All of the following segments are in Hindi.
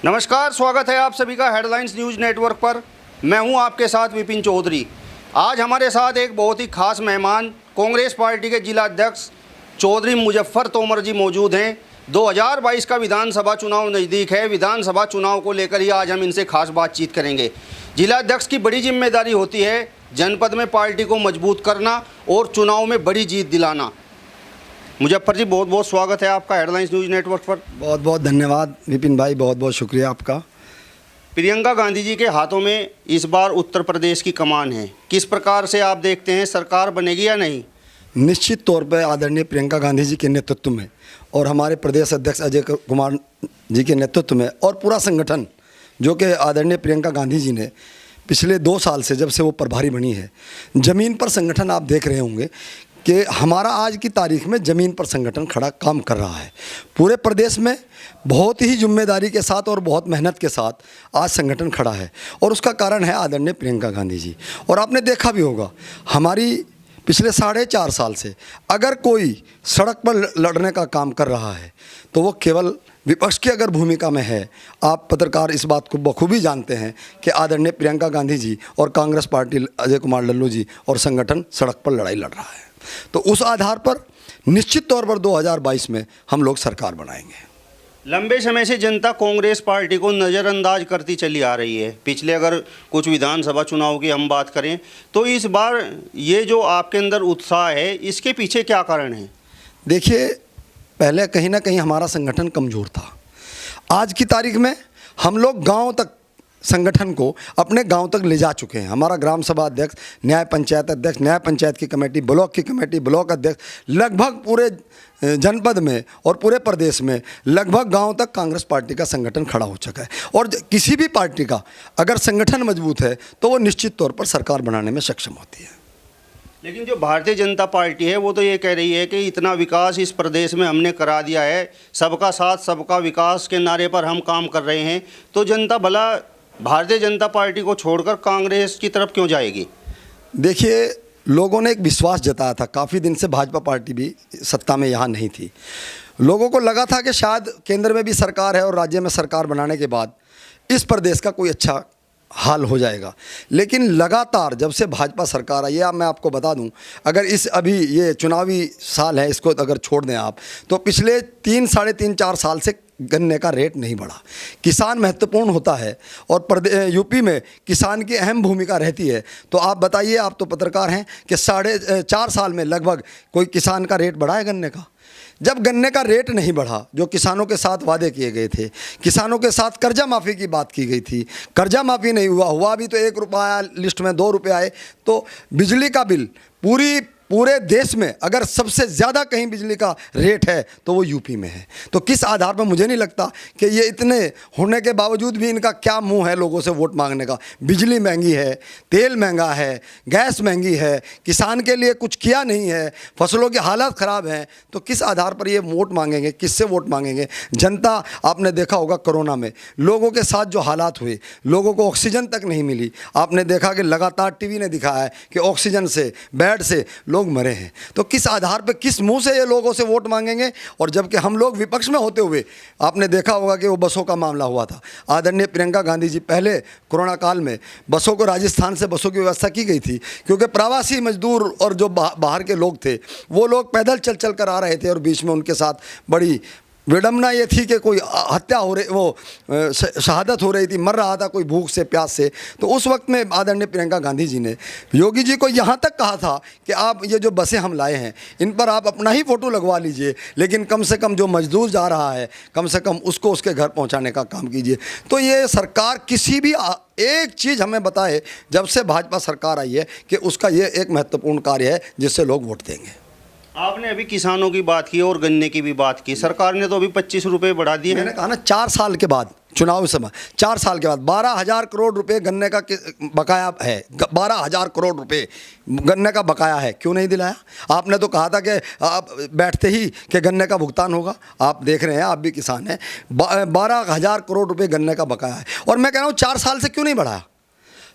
नमस्कार, स्वागत है आप सभी का हेडलाइंस न्यूज़ नेटवर्क पर। मैं हूं आपके साथ विपिन चौधरी। आज हमारे साथ एक बहुत ही खास मेहमान कांग्रेस पार्टी के जिला अध्यक्ष चौधरी मुजफ्फर तोमर जी मौजूद हैं। 2022 का विधानसभा चुनाव नज़दीक है। विधानसभा चुनाव को लेकर ही आज हम इनसे खास बातचीत करेंगे। जिला अध्यक्ष की बड़ी जिम्मेदारी होती है जनपद में पार्टी को मजबूत करना और चुनाव में बड़ी जीत दिलाना। मुजफ्फर जी, बहुत बहुत स्वागत है आपका हेडलाइंस न्यूज़ नेटवर्क पर। बहुत बहुत धन्यवाद विपिन भाई, बहुत बहुत शुक्रिया आपका। प्रियंका गांधी जी के हाथों में इस बार उत्तर प्रदेश की कमान है। किस प्रकार से आप देखते हैं, सरकार बनेगी या नहीं? निश्चित तौर पर आदरणीय प्रियंका गांधी जी के नेतृत्व में और हमारे प्रदेश अध्यक्ष अजय कुमार जी के नेतृत्व में और पूरा संगठन जो कि आदरणीय प्रियंका गांधी जी ने पिछले 2 साल से जब से वो प्रभारी बनी है, ज़मीन पर संगठन आप देख रहे होंगे कि हमारा आज की तारीख में ज़मीन पर संगठन खड़ा काम कर रहा है। पूरे प्रदेश में बहुत ही जिम्मेदारी के साथ और बहुत मेहनत के साथ आज संगठन खड़ा है और उसका कारण है आदरणीय प्रियंका गांधी जी। और आपने देखा भी होगा, हमारी पिछले 4.5 साल से अगर कोई सड़क पर लड़ने का काम कर रहा है तो वो केवल विपक्ष की अगर भूमिका में है। आप पत्रकार इस बात को बखूबी जानते हैं कि आदरणीय प्रियंका गांधी जी और कांग्रेस पार्टी अजय कुमार लल्लू जी और संगठन सड़क पर लड़ाई लड़ रहा है। तो उस आधार पर निश्चित तौर पर 2022 में हम लोग सरकार बनाएंगे। लंबे समय से जनता कांग्रेस पार्टी को नज़रअंदाज करती चली आ रही है। पिछले अगर कुछ विधानसभा चुनाव की हम बात करें तो इस बार ये जो आपके अंदर उत्साह है, इसके पीछे क्या कारण है? देखिए, पहले कहीं ना कहीं हमारा संगठन कमज़ोर था। आज की तारीख में हम लोग गांव तक संगठन को अपने गांव तक ले जा चुके हैं। हमारा ग्राम सभा अध्यक्ष, न्याय पंचायत अध्यक्ष, न्याय पंचायत की कमेटी, ब्लॉक की कमेटी, ब्लॉक अध्यक्ष, लगभग पूरे जनपद में और पूरे प्रदेश में लगभग गांव तक कांग्रेस पार्टी का संगठन खड़ा हो चुका है। और किसी भी पार्टी का अगर संगठन मजबूत है तो वो निश्चित तौर पर सरकार बनाने में सक्षम होती है। लेकिन जो भारतीय जनता पार्टी है वो तो ये कह रही है कि इतना विकास इस प्रदेश में हमने करा दिया है, सबका साथ सबका विकास के नारे पर हम काम कर रहे हैं, तो जनता भला भारतीय जनता पार्टी को छोड़कर कांग्रेस की तरफ क्यों जाएगी? देखिए, लोगों ने एक विश्वास जताया था। काफ़ी दिन से भाजपा पार्टी भी सत्ता में यहाँ नहीं थी। लोगों को लगा था कि शायद केंद्र में भी सरकार है और राज्य में सरकार बनाने के बाद इस प्रदेश का कोई अच्छा हाल हो जाएगा। लेकिन लगातार जब से भाजपा सरकार आई है, मैं आपको बता दूं, अगर इस अभी ये चुनावी साल है, इसको अगर छोड़ दें आप, तो पिछले 3, 3.5, 4 साल से गन्ने का रेट नहीं बढ़ा। किसान महत्वपूर्ण होता है और यूपी में किसान की अहम भूमिका रहती है। तो आप बताइए, आप तो पत्रकार हैं, कि 4.5 साल में लगभग कोई किसान का रेट बढ़ा है गन्ने का? जब गन्ने का रेट नहीं बढ़ा, जो किसानों के साथ वादे किए गए थे, किसानों के साथ कर्जा माफ़ी की बात की गई थी, कर्जा माफ़ी नहीं हुआ भी तो 1 रुपया आया, लिस्ट में 2 रुपये आए। तो बिजली का बिल पूरे देश में अगर सबसे ज़्यादा कहीं बिजली का रेट है तो वो यूपी में है। तो किस आधार पर, मुझे नहीं लगता कि ये इतने होने के बावजूद भी इनका क्या मुंह है लोगों से वोट मांगने का। बिजली महंगी है, तेल महंगा है, गैस महंगी है, किसान के लिए कुछ किया नहीं है, फसलों की हालत ख़राब है, तो किस आधार पर ये वोट मांगेंगे? किससे वोट मांगेंगे? जनता, आपने देखा होगा कोरोना में लोगों के साथ जो हालात हुए, लोगों को ऑक्सीजन तक नहीं मिली। आपने देखा कि लगातार टीवी ने दिखाया है कि ऑक्सीजन से, बेड से लोग मरे हैं। तो किस आधार पर, किस मुंह से ये लोगों से वोट मांगेंगे? और जबकि हम लोग विपक्ष में होते हुए, आपने देखा होगा कि वो बसों का मामला हुआ था। आदरणीय प्रियंका गांधी जी, पहले कोरोना काल में बसों को, राजस्थान से बसों की व्यवस्था की गई थी, क्योंकि प्रवासी मजदूर और जो बाहर के लोग थे वो लोग पैदल चल कर आ रहे थे और बीच में उनके साथ बड़ी विडम्बना ये थी कि कोई हत्या हो रही, वो शहादत हो रही थी, मर रहा था कोई भूख से, प्यास से। तो उस वक्त में आदरणीय प्रियंका गांधी जी ने योगी जी को यहाँ तक कहा था कि आप ये जो बसें हम लाए हैं इन पर आप अपना ही फ़ोटो लगवा लीजिए, लेकिन कम से कम जो मजदूर जा रहा है कम से कम उसको उसके घर पहुँचाने का काम कीजिए। तो ये सरकार किसी भी एक चीज़ हमें बताए जब से भाजपा सरकार आई है कि उसका ये एक महत्वपूर्ण कार्य है जिससे लोग वोट देंगे। आपने अभी किसानों की बात की और गन्ने की भी बात की। सरकार ने तो अभी 25 रुपये बढ़ा दिए हैं। मैंने कहा ना, 4 साल के बाद, चुनाव समय 4 साल के बाद 12,000 करोड़ रुपए गन्ने का बकाया है। 12,000 करोड़ रुपए गन्ने का बकाया है, क्यों नहीं दिलाया? आपने तो कहा था कि आप बैठते ही कि गन्ने का भुगतान होगा। आप देख रहे हैं, आप भी किसान हैं, 12,000 करोड़ रुपए गन्ने का बकाया है। और मैं कह रहा हूँ 4 साल से क्यों नहीं बढ़ाया?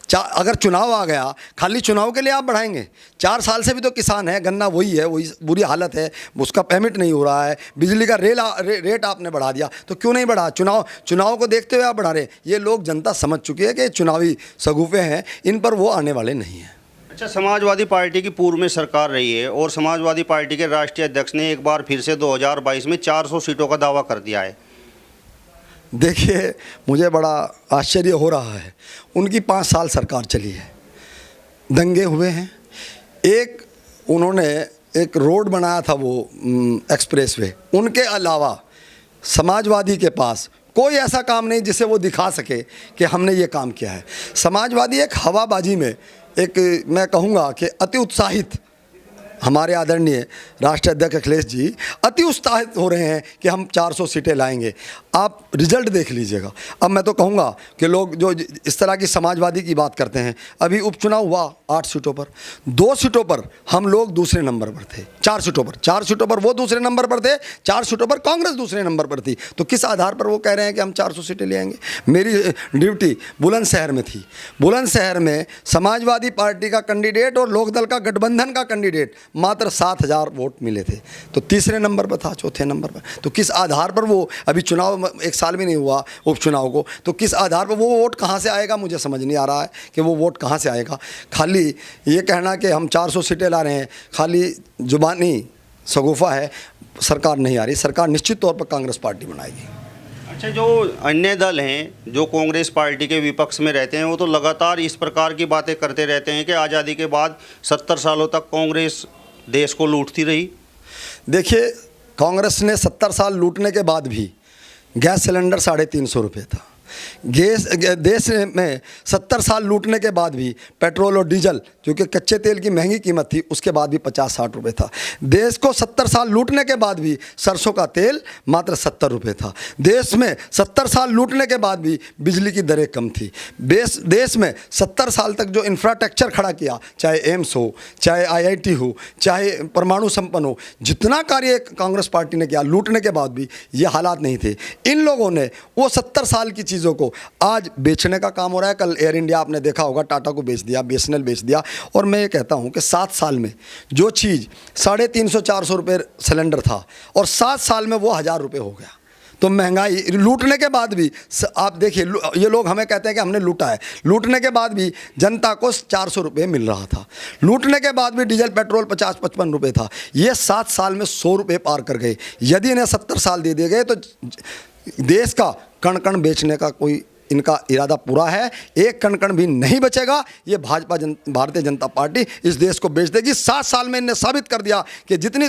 अगर चुनाव आ गया, खाली चुनाव के लिए आप बढ़ाएंगे? 4 साल से भी तो किसान है, गन्ना वही है, वही बुरी हालत है, उसका पेमेंट नहीं हो रहा है, बिजली का रेट आपने बढ़ा दिया, तो क्यों नहीं बढ़ा? चुनाव को देखते हुए आप बढ़ा रहे हैं। ये लोग, जनता समझ चुकी है कि चुनावी शगुफे हैं, इन पर वो आने वाले नहीं हैं। अच्छा, समाजवादी पार्टी की पूर्व में सरकार रही है और समाजवादी पार्टी के राष्ट्रीय अध्यक्ष ने एक बार फिर से 2022 में 400 सीटों का दावा कर दिया है। देखिए, मुझे बड़ा आश्चर्य हो रहा है। उनकी 5 साल सरकार चली है, दंगे हुए हैं। एक उन्होंने एक रोड बनाया था, वो एक्सप्रेसवे, उनके अलावा समाजवादी के पास कोई ऐसा काम नहीं जिसे वो दिखा सके कि हमने ये काम किया है। समाजवादी एक हवाबाजी में, एक मैं कहूँगा कि अति उत्साहित, हमारे आदरणीय राष्ट्रीय अध्यक्ष अखिलेश जी अति उत्साहित हो रहे हैं कि हम 400 सीटें लाएंगे। आप रिजल्ट देख लीजिएगा। अब मैं तो कहूँगा कि लोग जो इस तरह की समाजवादी की बात करते हैं, अभी उपचुनाव हुआ 8 सीटों पर, 2 सीटों पर हम लोग दूसरे नंबर पर थे, 4 सीटों पर वो दूसरे नंबर पर थे, 4 सीटों पर कांग्रेस दूसरे नंबर पर थी। तो किस आधार पर वो कह रहे हैं कि हम 400 सीटें ले आएंगे? मेरी ड्यूटी बुलंदशहर में थी। बुलंदशहर में समाजवादी पार्टी का कैंडिडेट और लोकदल का गठबंधन का कैंडिडेट मात्र 7,000 वोट मिले थे, तो तीसरे नंबर पर था, चौथे नंबर पर। तो किस आधार पर वो, अभी चुनाव 1 साल भी नहीं हुआ उपचुनाव को, तो किस आधार पर वो वोट कहाँ से आएगा? मुझे समझ नहीं आ रहा है कि वो वोट कहाँ से आएगा। खाली ये कहना कि हम 400 सीटें ला रहे हैं, खाली जुबानी शगुफा है। सरकार नहीं आ रही, सरकार निश्चित तौर पर कांग्रेस पार्टी बनाएगी। अच्छा, जो अन्य दल हैं जो कांग्रेस पार्टी के विपक्ष में रहते हैं, वो तो लगातार इस प्रकार की बातें करते रहते हैं कि आज़ादी के बाद 70 सालों तक कांग्रेस देश को लूटती रही। देखिए, कांग्रेस ने 70 साल लूटने के बाद भी गैस सिलेंडर 350 रुपये था। देश में 70 साल लूटने के बाद भी पेट्रोल और डीजल, क्योंकि कच्चे तेल की महंगी कीमत थी, उसके बाद भी 50-60 रुपये था। देश को 70 साल लूटने के बाद भी सरसों का तेल मात्र 70 रुपये था। देश में 70 साल लूटने के बाद भी बिजली की दरें कम थी। देश में 70 साल तक जो इंफ्रास्ट्रक्चर खड़ा किया, चाहे एम्स हो, चाहे IIT हो, चाहे परमाणु संपन्न हो, जितना कार्य कांग्रेस पार्टी ने किया, लूटने के बाद भी ये हालात नहीं थे। इन लोगों ने वो 70 साल की चीज़ों को आज बेचने का काम हो रहा है। कल एयर इंडिया आपने देखा होगा, टाटा को बेच दिया, BSNL बेच दिया। और मैं ये कहता हूँ कि 7 साल में जो चीज़ 350-400 रुपये सिलेंडर था और 7 साल में वो 1,000 रुपये हो गया। तो महंगाई लूटने के बाद भी, आप देखिए, ये लोग हमें कहते हैं कि हमने लूटा है, लूटने के बाद भी जनता को 400 रुपये मिल रहा था। लूटने के बाद भी डीजल पेट्रोल 50-55 रुपये था। ये 7 साल में 100 रुपये पार कर गए। यदि इन्हें 70 साल दे दिए गए तो देश का कण कण बेचने का कोई इनका इरादा पूरा है। एक कण कण भी नहीं बचेगा। ये भारतीय जनता पार्टी इस देश को बेच देगी। 7 साल में इन्हें साबित कर दिया कि जितनी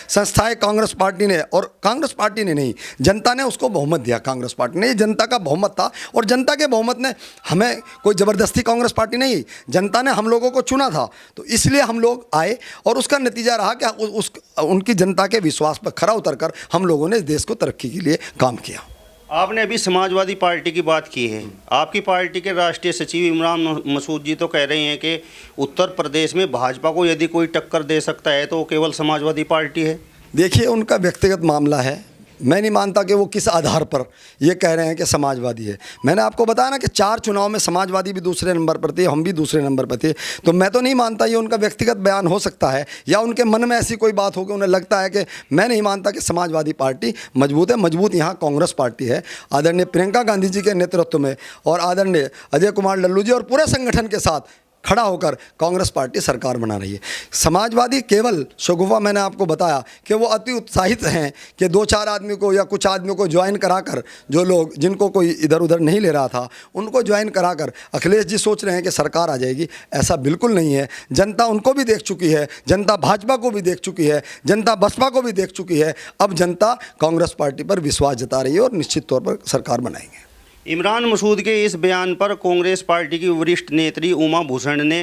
संस्थाएं कांग्रेस पार्टी ने, और कांग्रेस पार्टी ने नहीं, जनता ने उसको बहुमत दिया। कांग्रेस पार्टी ने, ये जनता का बहुमत था और जनता के बहुमत ने, हमें कोई ज़बरदस्ती कांग्रेस पार्टी नहीं, जनता ने हम लोगों को चुना था, तो इसलिए हम लोग आए और उसका नतीजा रहा कि उनकी जनता के विश्वास पर खरा उतरकर हम लोगों ने इस देश को तरक्की के लिए काम किया। आपने अभी समाजवादी पार्टी की बात की है। आपकी पार्टी के राष्ट्रीय सचिव इमरान मसूद जी तो कह रहे हैं कि उत्तर प्रदेश में भाजपा को यदि कोई टक्कर दे सकता है तो वो केवल समाजवादी पार्टी है। देखिए, उनका व्यक्तिगत मामला है। मैं नहीं मानता कि वो किस आधार पर ये कह रहे हैं कि समाजवादी है। मैंने आपको बताया ना कि 4 चुनाव में समाजवादी भी दूसरे नंबर पर थे, हम भी दूसरे नंबर पर थे। तो मैं तो नहीं मानता, ये उनका व्यक्तिगत बयान हो सकता है या उनके मन में ऐसी कोई बात हो कि उन्हें लगता है कि, मैं नहीं मानता कि समाजवादी पार्टी मजबूत है। मजबूत यहाँ कांग्रेस पार्टी है, आदरणीय प्रियंका गांधी जी के नेतृत्व में और आदरणीय अजय कुमार लल्लू जी और पूरे संगठन के साथ खड़ा होकर कांग्रेस पार्टी सरकार बना रही है। समाजवादी केवल शगुफा, मैंने आपको बताया कि वो अति उत्साहित हैं कि 2-4 आदमी को या कुछ आदमियों को ज्वाइन कराकर, जो लोग जिनको कोई इधर उधर नहीं ले रहा था उनको ज्वाइन कराकर अखिलेश जी सोच रहे हैं कि सरकार आ जाएगी। ऐसा बिल्कुल नहीं है। जनता उनको भी देख चुकी है, जनता भाजपा को भी देख चुकी है, जनता बसपा को भी देख चुकी है। अब जनता कांग्रेस पार्टी पर विश्वास जता रही है और निश्चित तौर पर सरकार बनाएंगे। इमरान मसूद के इस बयान पर कांग्रेस पार्टी की वरिष्ठ नेत्री उमा भूषण ने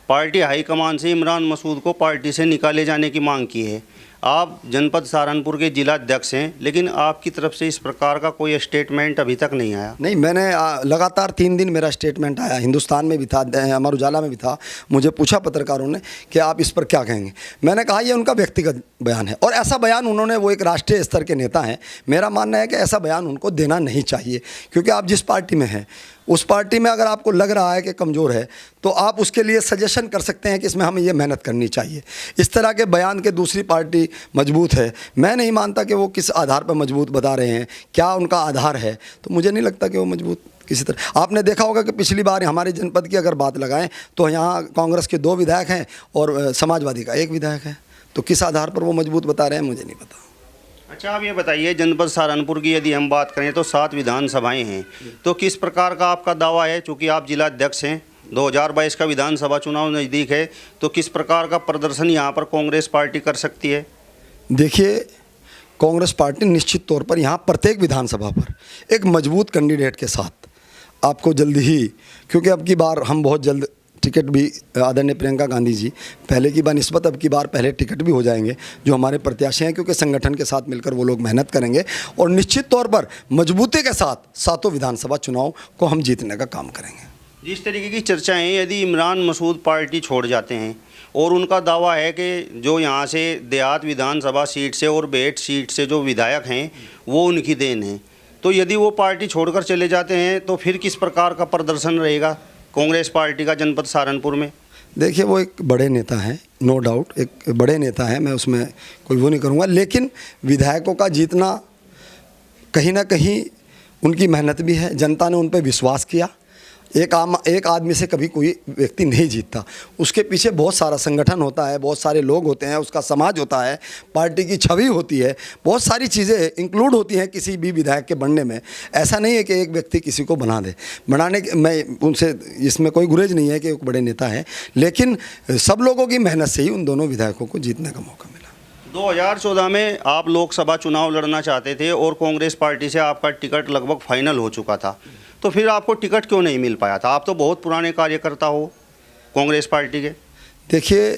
पार्टी हाईकमान से इमरान मसूद को पार्टी से निकाले जाने की मांग की है। आप जनपद सहारनपुर के जिला अध्यक्ष हैं, लेकिन आपकी तरफ से इस प्रकार का कोई स्टेटमेंट अभी तक नहीं आया। नहीं, मैंने लगातार 3 दिन मेरा स्टेटमेंट आया, हिंदुस्तान में भी था, अमर उजाला में भी था। मुझे पूछा पत्रकारों ने कि आप इस पर क्या कहेंगे। मैंने कहा ये उनका व्यक्तिगत बयान है, और ऐसा बयान उन्होंने, वो एक राष्ट्रीय स्तर के नेता हैं, मेरा मानना है कि ऐसा बयान उनको देना नहीं चाहिए। क्योंकि आप जिस पार्टी में हैं, उस पार्टी में अगर आपको लग रहा है कि कमज़ोर है, तो आप उसके लिए सजेशन कर सकते हैं कि इसमें हमें ये मेहनत करनी चाहिए। इस तरह के बयान के दूसरी पार्टी मजबूत है, मैं नहीं मानता कि वो किस आधार पर मजबूत बता रहे हैं, क्या उनका आधार है, तो मुझे नहीं लगता कि वो मजबूत किसी तरह। आपने देखा होगा कि पिछली बार हमारे जनपद की अगर बात लगाएं तो यहाँ कांग्रेस के 2 विधायक हैं और समाजवादी का 1 विधायक है, तो किस आधार पर वो मजबूत बता रहे हैं मुझे नहीं पता। अच्छा, आप ये बताइए, जनपद सहारनपुर की यदि हम बात करें तो 7 विधानसभाएं हैं, तो किस प्रकार का आपका दावा है? चूँकि आप जिला अध्यक्ष हैं, 2022 का विधानसभा चुनाव नज़दीक है, तो किस प्रकार का प्रदर्शन यहाँ पर कांग्रेस पार्टी कर सकती है? देखिए, कांग्रेस पार्टी निश्चित तौर पर यहाँ प्रत्येक विधानसभा पर एक मजबूत कैंडिडेट के साथ आपको जल्द ही, क्योंकि अब की बार हम बहुत जल्द टिकट भी, आदरणीय प्रियंका गांधी जी पहले की बनस्बत अब की बार पहले टिकट भी हो जाएंगे जो हमारे प्रत्याशी हैं, क्योंकि संगठन के साथ मिलकर वो लोग मेहनत करेंगे और निश्चित तौर पर मजबूती के साथ 7 विधानसभा चुनाव को हम जीतने का काम करेंगे। जिस तरीके की चर्चाएं, यदि इमरान मसूद पार्टी छोड़ जाते हैं और उनका दावा है कि जो यहाँ से देहात विधानसभा सीट से और बेट सीट से जो विधायक हैं वो उनकी देन है, तो यदि वो पार्टी छोड़कर चले जाते हैं तो फिर किस प्रकार का प्रदर्शन रहेगा कांग्रेस पार्टी का जनपद सहारनपुर में? देखिए, वो एक बड़े नेता हैं, नो डाउट एक बड़े नेता हैं, मैं उसमें कोई वो नहीं करूँगा, लेकिन विधायकों का जीतना कहीं ना कहीं उनकी मेहनत भी है, जनता ने उन पर विश्वास किया। एक आदमी से कभी कोई व्यक्ति नहीं जीतता, उसके पीछे बहुत सारा संगठन होता है, बहुत सारे लोग होते हैं, उसका समाज होता है, पार्टी की छवि होती है, बहुत सारी चीज़ें इंक्लूड होती हैं किसी भी विधायक के बनने में। ऐसा नहीं है कि एक व्यक्ति किसी को बनाने मैं उनसे इसमें कोई गुरेज नहीं है कि एक बड़े नेता है, लेकिन सब लोगों की मेहनत से ही उन दोनों विधायकों को जीतने का मौका मिला। 2014 में आप लोकसभा चुनाव लड़ना चाहते थे और कांग्रेस पार्टी से आपका टिकट लगभग फाइनल हो चुका था, तो फिर आपको टिकट क्यों नहीं मिल पाया था? आप तो बहुत पुराने कार्यकर्ता हो कांग्रेस पार्टी के। देखिए,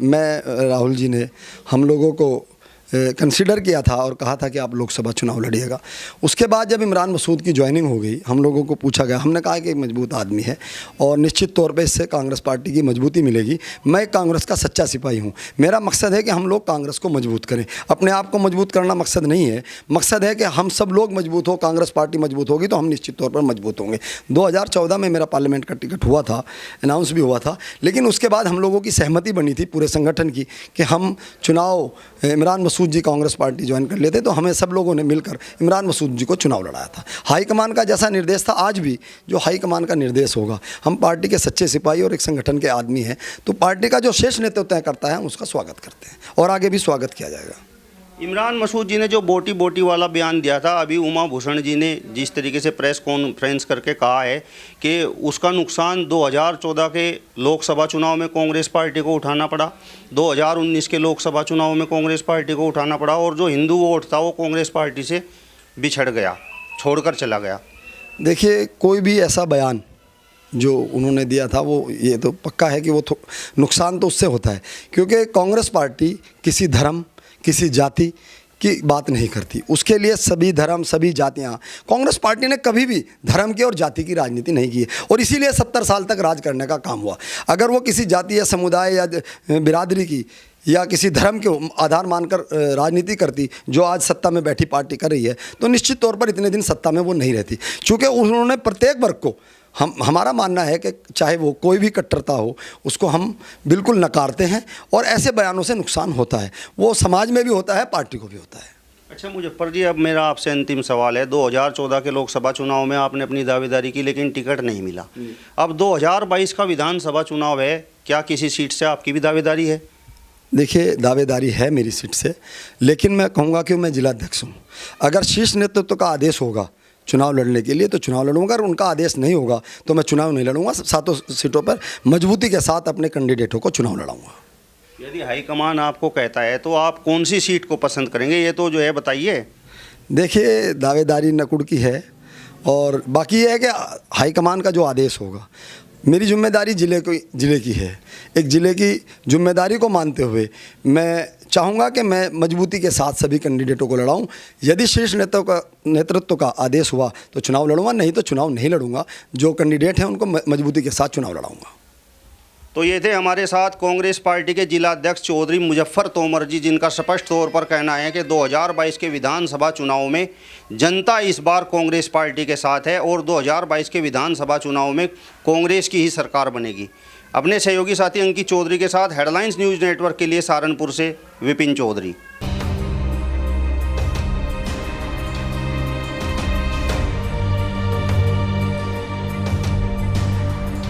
मैं राहुल जी ने हम लोगों को कंसीडर किया था और कहा था कि आप लोकसभा चुनाव लड़िएगा। उसके बाद जब इमरान मसूद की ज्वाइनिंग हो गई, हम लोगों को पूछा गया, हमने कहा कि एक मजबूत आदमी है और निश्चित तौर पे इससे कांग्रेस पार्टी की मजबूती मिलेगी। मैं कांग्रेस का सच्चा सिपाही हूँ, मेरा मकसद है कि हम लोग कांग्रेस को मजबूत करें। अपने आप को मजबूत करना मकसद नहीं है, मकसद है कि हम सब लोग मजबूत हो, कांग्रेस पार्टी मजबूत होगी तो हम निश्चित तौर पर मजबूत होंगे। 2014 में मेरा पार्लियामेंट का टिकट हुआ था, अनाउंस भी हुआ था, लेकिन उसके बाद हम लोगों की सहमति बनी थी पूरे संगठन की कि हम चुनाव, इमरान मसूद जी कांग्रेस पार्टी ज्वाइन कर लेते, तो हमें सब लोगों ने मिलकर इमरान मसूद जी को चुनाव लड़ाया था। हाईकमान का जैसा निर्देश था, आज भी जो हाईकमान का निर्देश होगा, हम पार्टी के सच्चे सिपाही और एक संगठन के आदमी हैं, तो पार्टी का जो शेष नेतृत्व तय करता है हम उसका स्वागत करते हैं और आगे भी स्वागत किया जाएगा। इमरान मसूद जी ने जो बोटी बोटी वाला बयान दिया था, अभी उमा भूषण जी ने जिस तरीके से प्रेस कॉन्फ्रेंस करके कहा है कि उसका नुकसान 2014 के लोकसभा चुनाव में कांग्रेस पार्टी को उठाना पड़ा, 2019 के लोकसभा चुनाव में कांग्रेस पार्टी को उठाना पड़ा, और जो हिंदू वोट था वो कांग्रेस पार्टी से बिछड़ गया, छोड़कर चला गया। देखिए, कोई भी ऐसा बयान जो उन्होंने दिया था, वो ये तो पक्का है कि वो नुकसान तो उससे होता है, क्योंकि कांग्रेस पार्टी किसी धर्म, किसी जाति की बात नहीं करती। उसके लिए सभी धर्म, सभी जातियाँ, कांग्रेस पार्टी ने कभी भी धर्म की और जाति की राजनीति नहीं की है और इसीलिए 70 साल तक राज करने का काम हुआ। अगर वो किसी जाति या समुदाय या बिरादरी की या किसी धर्म के आधार मानकर राजनीति करती, जो आज सत्ता में बैठी पार्टी कर रही है, तो निश्चित तौर पर इतने दिन सत्ता में वो नहीं रहती, क्योंकि उन्होंने प्रत्येक वर्ग को, हमारा मानना है कि चाहे वो कोई भी कट्टरता हो, उसको हम बिल्कुल नकारते हैं और ऐसे बयानों से नुकसान होता है, वो समाज में भी होता है, पार्टी को भी होता है। अच्छा मुजफ्फर जी, अब मेरा आपसे अंतिम सवाल है, 2014 के लोकसभा चुनाव में आपने अपनी दावेदारी की लेकिन टिकट नहीं मिला। अब 2022 का विधानसभा चुनाव है, क्या किसी सीट से आपकी भी दावेदारी है? देखिए, दावेदारी है मेरी सीट से, लेकिन मैं कहूँगा कि मैं जिलाध्यक्ष हूँ। अगर शीर्ष नेतृत्व का आदेश होगा चुनाव लड़ने के लिए तो चुनाव लड़ूंगा, अगर उनका आदेश नहीं होगा तो मैं चुनाव नहीं लड़ूंगा। 7 सीटों पर मजबूती के साथ अपने कैंडिडेटों को चुनाव लड़ाऊंगा। यदि हाईकमान आपको कहता है तो आप कौन सी सीट को पसंद करेंगे, ये तो जो है बताइए। देखिए, दावेदारी नकुड़ की है और बाकी ये है कि हाईकमान का जो आदेश होगा मेरी जिम्मेदारी ज़िले की है। एक ज़िले की जिम्मेदारी को मानते हुए मैं चाहूँगा कि मैं मजबूती के साथ सभी कैंडिडेटों को लड़ाऊँ। यदि शीर्ष नेतृत्व का आदेश हुआ तो चुनाव लड़ूंगा, नहीं तो चुनाव नहीं लड़ूंगा। जो कैंडिडेट हैं उनको मजबूती के साथ चुनाव लड़ाऊंगा। तो ये थे हमारे साथ कांग्रेस पार्टी के जिला अध्यक्ष चौधरी मुजफ्फर तोमर जी, जिनका स्पष्ट तौर पर कहना है कि 2022 के विधानसभा चुनाव में जनता इस बार कांग्रेस पार्टी के साथ है और 2022 के विधानसभा चुनाव में कांग्रेस की ही सरकार बनेगी। अपने सहयोगी साथी अंकित चौधरी के साथ हेडलाइंस न्यूज़ नेटवर्क के लिए सहारनपुर से विपिन चौधरी।